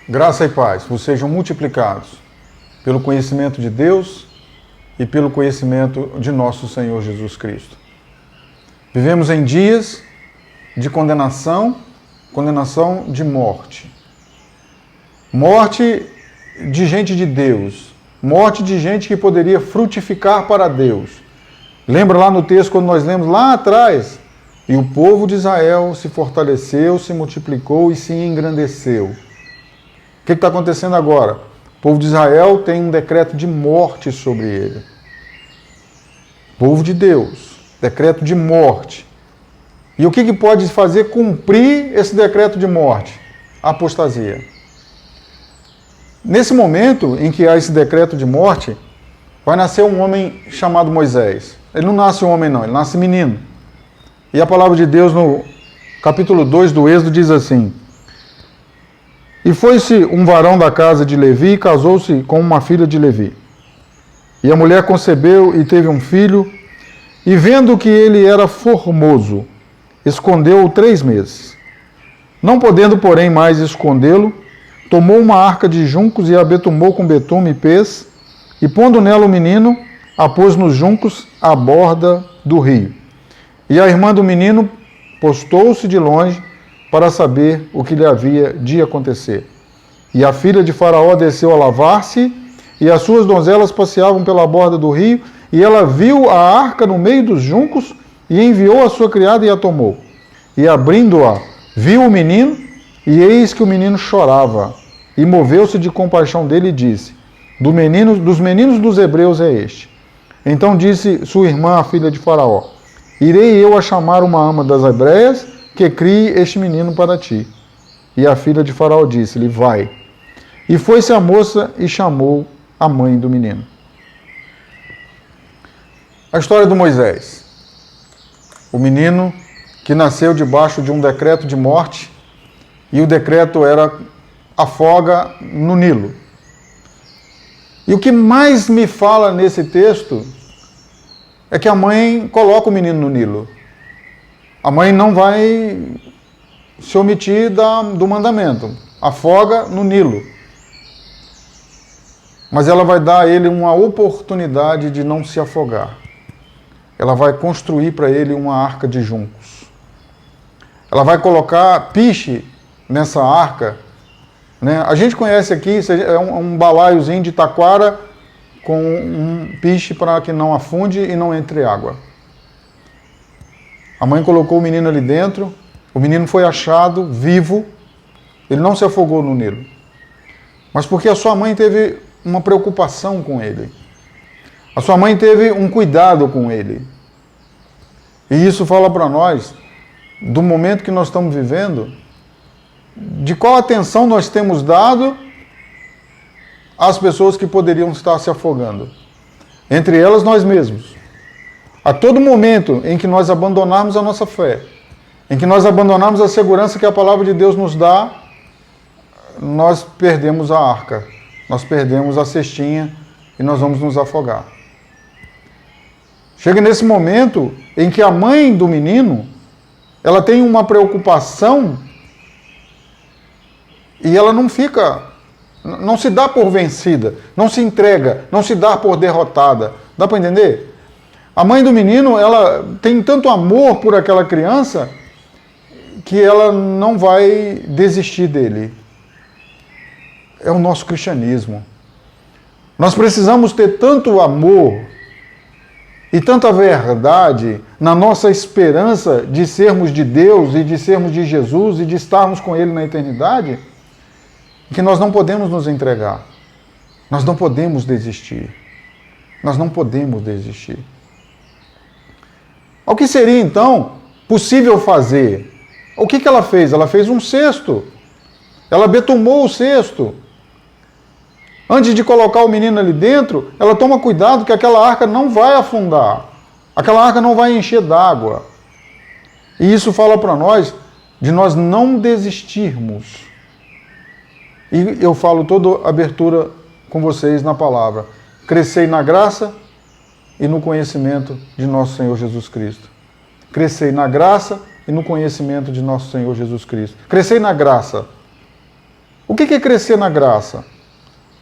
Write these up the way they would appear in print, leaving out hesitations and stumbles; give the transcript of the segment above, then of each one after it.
Graça e paz vos sejam multiplicados pelo conhecimento de Deus e pelo conhecimento de nosso Senhor Jesus Cristo. Vivemos em dias de condenação de morte. Morte de gente de Deus, morte de gente que poderia frutificar para Deus. Lembra lá no texto, quando nós lemos lá atrás, e o povo de Israel se fortaleceu, se multiplicou e se engrandeceu. O que está acontecendo agora? O povo de Israel tem um decreto de morte sobre ele. Povo de Deus, decreto de morte. E o que pode fazer cumprir esse decreto de morte? A apostasia. Nesse momento em que há esse decreto de morte, vai nascer um homem chamado Moisés. Ele não nasce homem não, ele nasce menino. E a palavra de Deus no capítulo 2 do Êxodo diz assim: E foi-se um varão da casa de Levi e casou-se com uma filha de Levi. E a mulher concebeu e teve um filho, e vendo que ele era formoso, escondeu-o 3 meses. Não podendo, porém, mais escondê-lo, tomou uma arca de juncos e a betumou com betume e pez, e pondo nela o menino, a pôs nos juncos à borda do rio. E a irmã do menino postou-se de longe para saber o que lhe havia de acontecer. E a filha de Faraó desceu a lavar-se, e as suas donzelas passeavam pela borda do rio, e ela viu a arca no meio dos juncos, e enviou a sua criada e a tomou. E abrindo-a, viu o menino, e eis que o menino chorava. E moveu-se de compaixão dele e disse: dos meninos dos hebreus é este. Então disse sua irmã, a filha de Faraó: Irei eu a chamar uma ama das hebreias, que crie este menino para ti. E a filha de Faraó disse-lhe: Vai. E foi-se a moça e chamou a mãe do menino. A história do Moisés. O menino que nasceu debaixo de um decreto de morte, e o decreto era: afoga no Nilo. E o que mais me fala nesse texto é que a mãe coloca o menino no Nilo. A mãe não vai se omitir do mandamento. Afoga no Nilo. Mas ela vai dar a ele uma oportunidade de não se afogar. Ela vai construir para ele uma arca de juncos. Ela vai colocar piche nessa arca. Né? A gente conhece aqui, é um balaiozinho de taquara com um piche para que não afunde e não entre água. A mãe colocou o menino ali dentro, o menino foi achado vivo, ele não se afogou no Nilo. Mas porque a sua mãe teve uma preocupação com ele. A sua mãe teve um cuidado com ele. E isso fala para nós do momento que nós estamos vivendo, de qual atenção nós temos dado às pessoas que poderiam estar se afogando. Entre elas, nós mesmos. A todo momento em que nós abandonarmos a nossa fé, em que nós abandonarmos a segurança que a palavra de Deus nos dá, nós perdemos a arca, nós perdemos a cestinha e nós vamos nos afogar. Chega nesse momento em que a mãe do menino, ela tem uma preocupação e ela não se dá por vencida, não se entrega, não se dá por derrotada. Dá para entender? A mãe do menino, ela tem tanto amor por aquela criança que ela não vai desistir dele. É o nosso cristianismo. Nós precisamos ter tanto amor e tanta verdade na nossa esperança de sermos de Deus e de sermos de Jesus e de estarmos com Ele na eternidade, que nós não podemos nos entregar. Nós não podemos desistir. Nós não podemos desistir. O que seria, então, possível fazer? O que ela fez? Ela fez um cesto. Ela betumou o cesto. Antes de colocar o menino ali dentro, ela toma cuidado que aquela arca não vai afundar. Aquela arca não vai encher d'água. E isso fala para nós de nós não desistirmos. E eu falo toda abertura com vocês na palavra. Crescei na graça e no conhecimento de nosso Senhor Jesus Cristo. Crescei na graça e no conhecimento de nosso Senhor Jesus Cristo. Crescei na graça. O que é crescer na graça?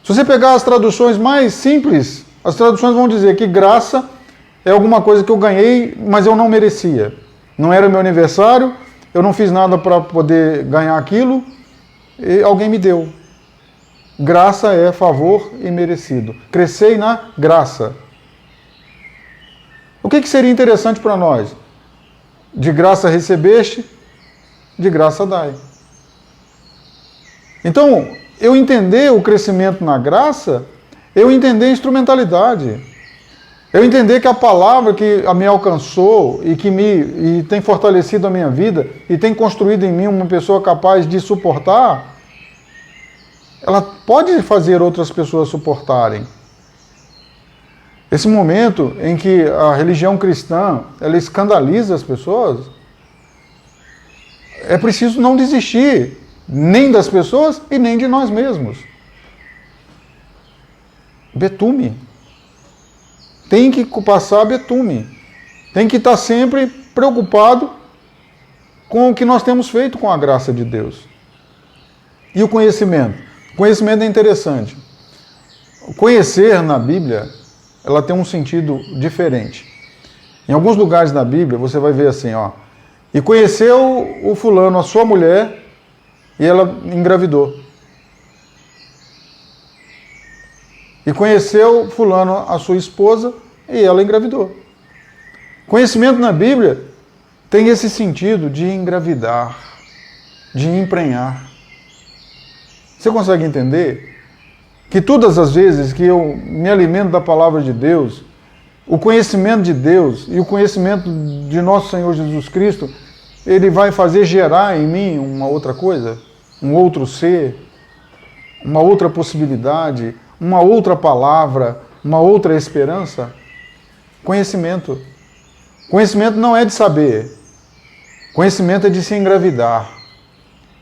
Se você pegar as traduções mais simples, as traduções vão dizer que graça é alguma coisa que eu ganhei, mas eu não merecia. Não era meu aniversário, eu não fiz nada para poder ganhar aquilo, e alguém me deu. Graça é favor imerecido. Crescei na graça. O que seria interessante para nós? De graça recebeste, de graça dai. Então, eu entender o crescimento na graça, eu entender a instrumentalidade. Eu entender que a palavra que me alcançou e que e tem fortalecido a minha vida e tem construído em mim uma pessoa capaz de suportar, ela pode fazer outras pessoas suportarem. Esse momento em que a religião cristã ela escandaliza as pessoas, é preciso não desistir, nem das pessoas e nem de nós mesmos. Betume. Tem que passar betume. Tem que estar sempre preocupado com o que nós temos feito com a graça de Deus. E o conhecimento? O conhecimento é interessante. Conhecer na Bíblia, ela tem um sentido diferente. Em alguns lugares da Bíblia, você vai ver assim, ó. E conheceu o fulano, a sua mulher, e ela engravidou. E conheceu fulano, a sua esposa, e ela engravidou. Conhecimento na Bíblia tem esse sentido de engravidar, de emprenhar. Você consegue entender que todas as vezes que eu me alimento da palavra de Deus, o conhecimento de Deus e o conhecimento de nosso Senhor Jesus Cristo, ele vai fazer gerar em mim uma outra coisa, um outro ser, uma outra possibilidade, uma outra palavra, uma outra esperança? Conhecimento. Conhecimento não é de saber. Conhecimento é de se engravidar.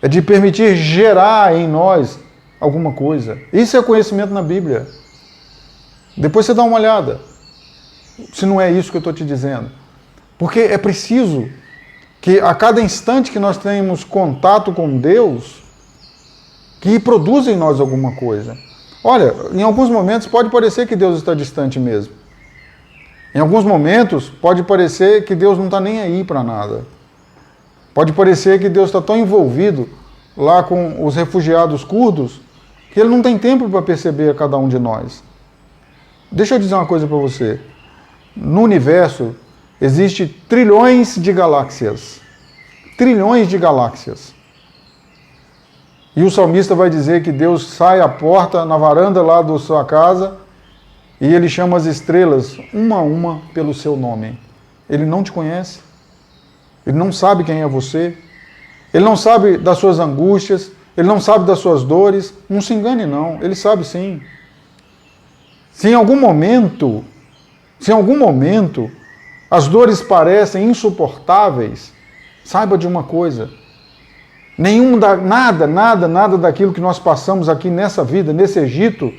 É de permitir gerar em nós alguma coisa. Isso é conhecimento na Bíblia. Depois você dá uma olhada. Se não é isso que eu estou te dizendo. Porque é preciso que a cada instante que nós tenhamos contato com Deus, que produza em nós alguma coisa. Olha, em alguns momentos pode parecer que Deus está distante mesmo. Em alguns momentos pode parecer que Deus não está nem aí para nada. Pode parecer que Deus está tão envolvido lá com os refugiados curdos que Ele não tem tempo para perceber a cada um de nós. Deixa eu dizer uma coisa para você. No universo existe trilhões de galáxias. Trilhões de galáxias. E o salmista vai dizer que Deus sai à porta, na varanda lá da sua casa, e Ele chama as estrelas, uma a uma, pelo seu nome. Ele não te conhece. Ele não sabe quem é você. Ele não sabe das suas angústias. Ele não sabe das suas dores. Não se engane, não. Ele sabe sim. Se em algum momento as dores parecem insuportáveis, saiba de uma coisa. Nada daquilo que nós passamos aqui nessa vida, nesse Egito,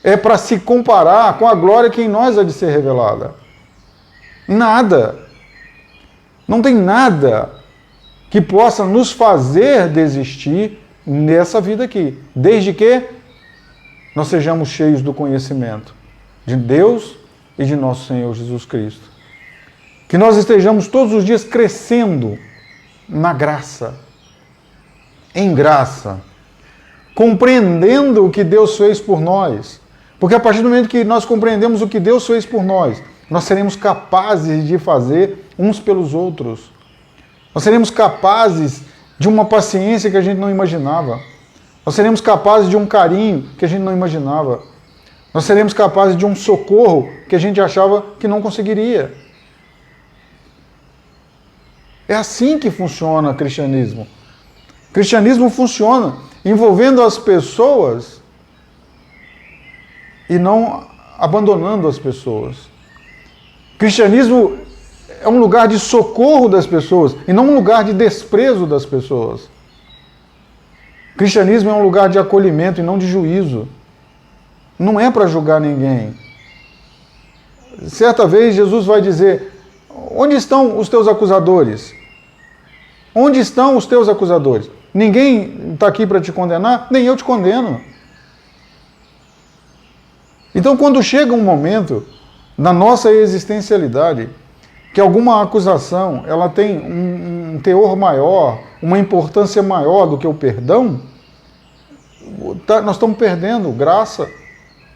é para se comparar com a glória que em nós há de ser revelada. Nada. Não tem nada que possa nos fazer desistir nessa vida aqui, desde que nós sejamos cheios do conhecimento de Deus e de nosso Senhor Jesus Cristo. Que nós estejamos todos os dias crescendo na graça, em graça, compreendendo o que Deus fez por nós. Porque a partir do momento que nós compreendemos o que Deus fez por nós, nós seremos capazes de fazer uns pelos outros. Nós seremos capazes de uma paciência que a gente não imaginava. Nós seremos capazes de um carinho que a gente não imaginava. Nós seremos capazes de um socorro que a gente achava que não conseguiria. É assim que funciona o cristianismo. O cristianismo funciona envolvendo as pessoas e não abandonando as pessoas. O cristianismo é um lugar de socorro das pessoas e não um lugar de desprezo das pessoas. O cristianismo é um lugar de acolhimento e não de juízo. Não é para julgar ninguém. Certa vez Jesus vai dizer: onde estão os teus acusadores? Onde estão os teus acusadores? Ninguém está aqui para te condenar, nem eu te condeno. Então, quando chega um momento na nossa existencialidade que alguma acusação ela tem um teor maior, uma importância maior do que o perdão, nós estamos perdendo graça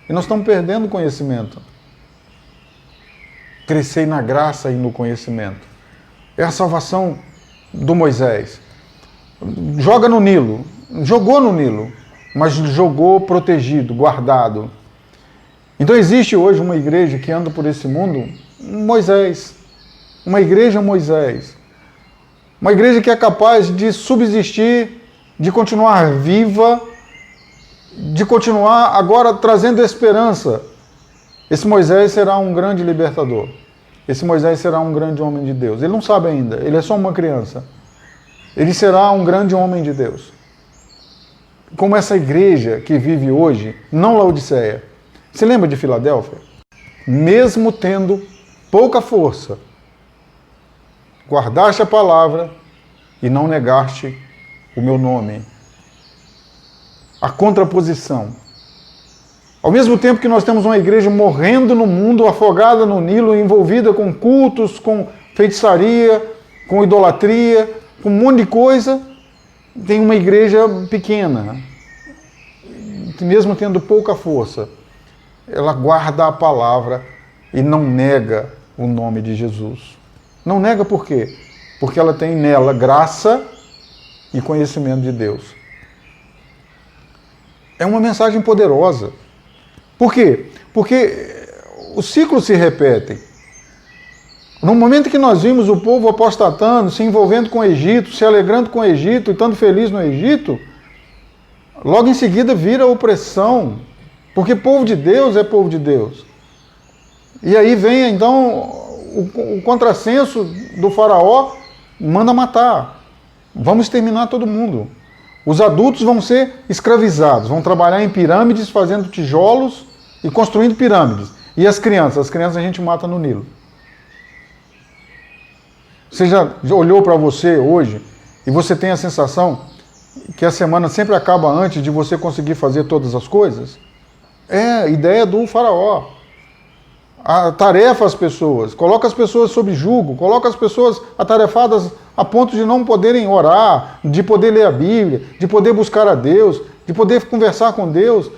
e nós estamos perdendo conhecimento. Crescei na graça e no conhecimento. É a salvação do Moisés. Joga no Nilo. Jogou no Nilo, mas jogou protegido, guardado. Então existe hoje uma igreja que anda por esse mundo, Moisés. Uma igreja Moisés. Uma igreja que é capaz de subsistir, de continuar viva, de continuar agora trazendo esperança. Esse Moisés será um grande libertador. Esse Moisés será um grande homem de Deus. Ele não sabe ainda, ele é só uma criança. Ele será um grande homem de Deus. Como essa igreja que vive hoje, não Laodiceia. Você lembra de Filadélfia? Mesmo tendo pouca força, guardaste a palavra e não negaste o meu nome. A contraposição. Ao mesmo tempo que nós temos uma igreja morrendo no mundo, afogada no Nilo, envolvida com cultos, com feitiçaria, com idolatria, com um monte de coisa, tem uma igreja pequena, mesmo tendo pouca força, ela guarda a palavra e não nega o nome de Jesus. Não nega por quê? Porque ela tem nela graça e conhecimento de Deus. É uma mensagem poderosa. Por quê? Porque os ciclos se repetem. No momento que nós vimos o povo apostatando, se envolvendo com o Egito, se alegrando com o Egito e estando feliz no Egito, logo em seguida vira opressão, porque povo de Deus é povo de Deus. E aí vem então o contrassenso do faraó, manda matar. Vamos exterminar todo mundo. Os adultos vão ser escravizados, vão trabalhar em pirâmides, fazendo tijolos e construindo pirâmides. E as crianças a gente mata no Nilo. Você já olhou para você hoje e você tem a sensação que a semana sempre acaba antes de você conseguir fazer todas as coisas? É a ideia do faraó. Tarefa as pessoas, coloca as pessoas sob jugo, coloca as pessoas atarefadas a ponto de não poderem orar, de poder ler a Bíblia, de poder buscar a Deus, de poder conversar com Deus.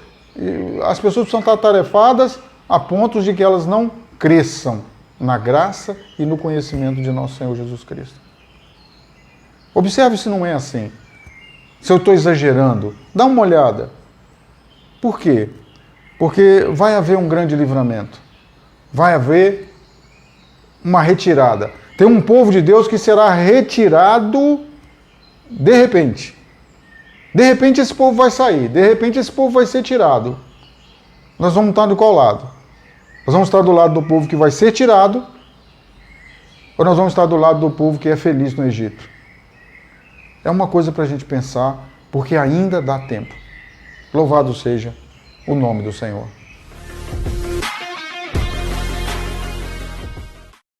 As pessoas precisam estar atarefadas a ponto de que elas não cresçam na graça e no conhecimento de nosso Senhor Jesus Cristo. Observe se não é assim. Se eu estou exagerando, dá uma olhada. Por quê? Porque vai haver um grande livramento. Vai haver uma retirada. Tem um povo de Deus que será retirado de repente. De repente esse povo vai sair. De repente esse povo vai ser tirado. Nós vamos estar de qual lado? Nós vamos estar do lado do povo que vai ser tirado, ou nós vamos estar do lado do povo que é feliz no Egito? É uma coisa para a gente pensar, porque ainda dá tempo. Louvado seja o nome do Senhor.